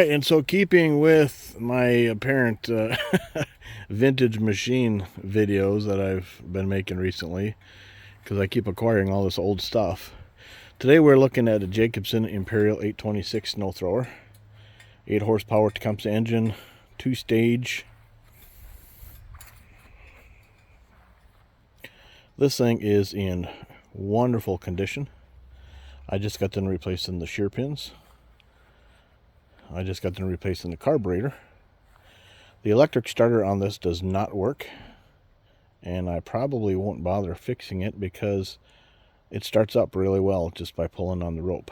right, and so keeping with my apparent vintage machine videos that I've been making recently, because I keep acquiring all this old stuff, today we're looking at a Jacobsen Imperial 826 snow thrower. 8 horsepower Tecumseh engine, 2-stage. This thing is in wonderful condition. I just got done replacing the shear pins. I just got done replacing the carburetor. The electric starter on this does not work, and I probably won't bother fixing it because it starts up really well just by pulling on the rope.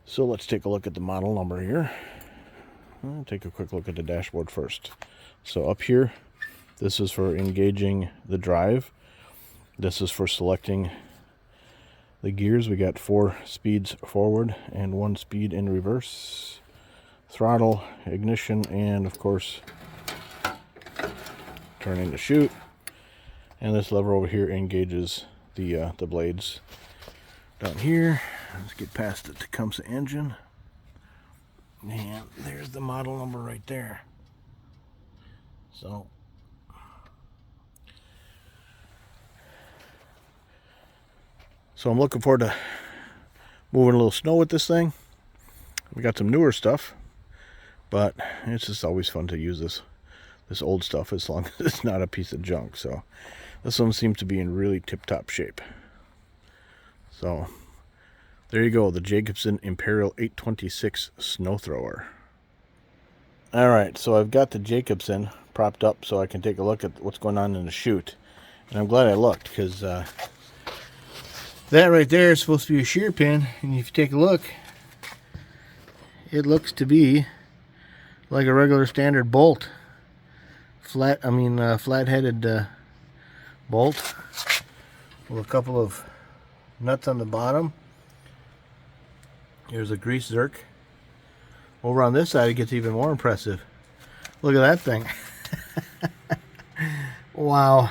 So let's take a look at the model number here. I'll take a quick look at the dashboard first. So up here, this is for engaging the drive. This is for selecting the gears. We got 4 speeds forward and 1 speed in reverse. Throttle, ignition, and of course turning to shoot. And this lever over here engages the blades down here. Let's get past the Tecumseh engine. And there's the model number right there. So I'm looking forward to moving a little snow with this thing. We got some newer stuff, but it's just always fun to use this old stuff as long as it's not a piece of junk. So this one seems to be in really tip-top shape. So there you go, the Jacobsen Imperial 826 snow thrower. All right, so I've got the Jacobsen propped up so I can take a look at what's going on in the chute. And I'm glad I looked, because that right there is supposed to be a shear pin, and if you take a look, it looks to be like a regular standard bolt. Flat-headed bolt with a couple of nuts on the bottom. Here's a grease zerk. Over on this side, it gets even more impressive. Look at that thing. Wow.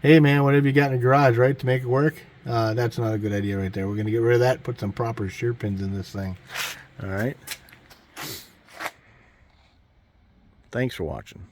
Hey man, whatever you got in the garage, right, to make it work? That's not a good idea right there. We're going to get rid of that, put some proper shear pins in this thing. All right. Thanks for watching.